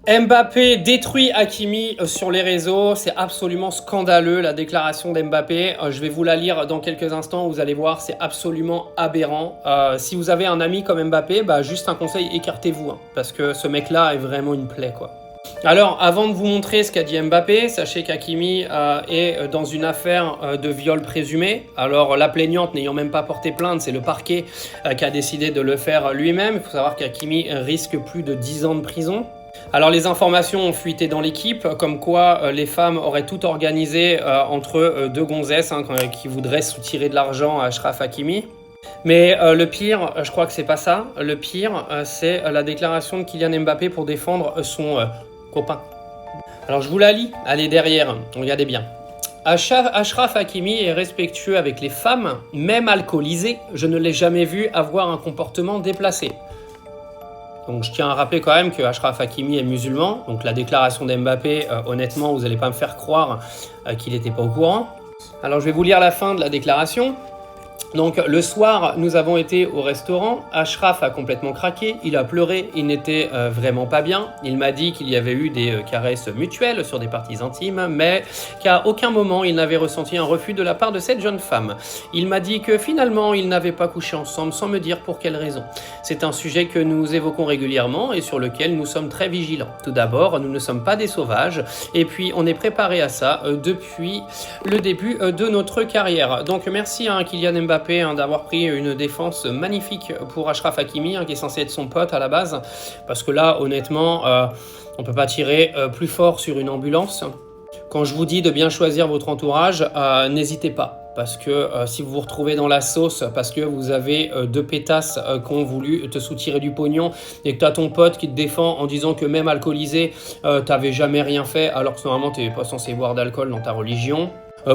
Mbappé détruit Hakimi sur les réseaux, c'est absolument scandaleux la déclaration d'Mbappé. Je vais vous la lire dans quelques instants, vous allez voir, c'est absolument aberrant. Si vous avez un ami comme Mbappé, juste un conseil, écartez-vous, parce que ce mec-là est vraiment une plaie, quoi. Alors, avant de vous montrer ce qu'a dit Mbappé, sachez qu'Hakimi est dans une affaire de viol présumé. Alors, la plaignante n'ayant même pas porté plainte, c'est le parquet qui a décidé de le faire lui-même. Il faut savoir qu'Hakimi risque plus de 10 ans de prison. Alors les informations ont fuité dans l'équipe, comme quoi les femmes auraient tout organisé entre deux gonzesses qui voudraient soutirer de l'argent à Achraf Hakimi. Mais le pire, je crois que c'est pas ça. Le pire, c'est la déclaration de Kylian Mbappé pour défendre son copain. Alors je vous la lis, allez derrière, regardez bien. Achraf Hakimi est respectueux avec les femmes, même alcoolisées. Je ne l'ai jamais vu avoir un comportement déplacé. Donc je tiens à rappeler quand même que Achraf Hakimi est musulman, donc la déclaration d'Mbappé, honnêtement, vous n'allez pas me faire croire qu'il n'était pas au courant. Alors je vais vous lire la fin de la déclaration. Donc le soir, nous avons été au restaurant, Achraf a complètement craqué, il a pleuré, il n'était vraiment pas bien. Il m'a dit qu'il y avait eu des caresses mutuelles sur des parties intimes, mais qu'à aucun moment il n'avait ressenti un refus de la part de cette jeune femme. Il m'a dit que finalement ils n'avaient pas couché ensemble sans me dire pour quelle raison. C'est un sujet que nous évoquons régulièrement et sur lequel nous sommes très vigilants. Tout d'abord, nous ne sommes pas des sauvages et puis on est préparé à ça depuis le début de notre carrière. Donc merci à Kylian Mbappé d'avoir pris une défense magnifique pour Achraf Hakimi, qui est censé être son pote à la base, parce que là, honnêtement, on peut pas tirer plus fort sur une ambulance. Quand je vous dis de bien choisir votre entourage, n'hésitez pas, parce que si vous vous retrouvez dans la sauce, parce que vous avez deux pétasses qui ont voulu te soutirer du pognon, et que tu as ton pote qui te défend en disant que même alcoolisé, t'avais jamais rien fait, alors que normalement tu n'es pas censé boire d'alcool dans ta religion.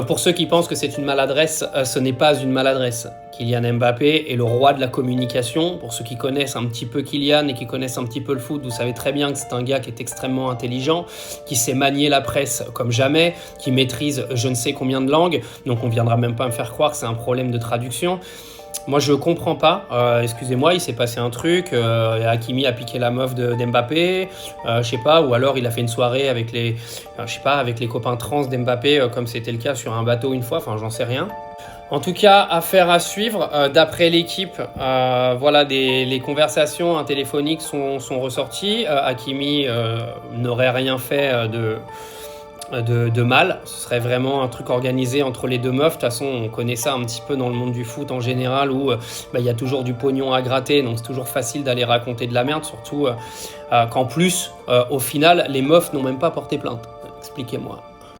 Pour ceux qui pensent que c'est une maladresse, ce n'est pas une maladresse. Kylian Mbappé est le roi de la communication. Pour ceux qui connaissent un petit peu Kylian et qui connaissent un petit peu le foot, vous savez très bien que c'est un gars qui est extrêmement intelligent, qui sait manier la presse comme jamais, qui maîtrise je ne sais combien de langues. Donc on ne viendra même pas me faire croire que c'est un problème de traduction. Moi, je comprends pas. Excusez-moi, il s'est passé un truc. Hakimi a piqué la meuf d'Mbappé. Je sais pas. Ou alors, il a fait une soirée avec les, avec les copains trans d'Mbappé, comme c'était le cas sur un bateau une fois. Enfin, j'en sais rien. En tout cas, affaire à suivre. D'après l'équipe, voilà, les conversations téléphoniques sont ressorties. Hakimi n'aurait rien fait de mal, ce serait vraiment un truc organisé entre les deux meufs. De toute façon, on connaît ça un petit peu dans le monde du foot en général où y a toujours du pognon à gratter, donc c'est toujours facile d'aller raconter de la merde, surtout qu'en plus, au final, les meufs n'ont même pas porté plainte. Expliquez-moi.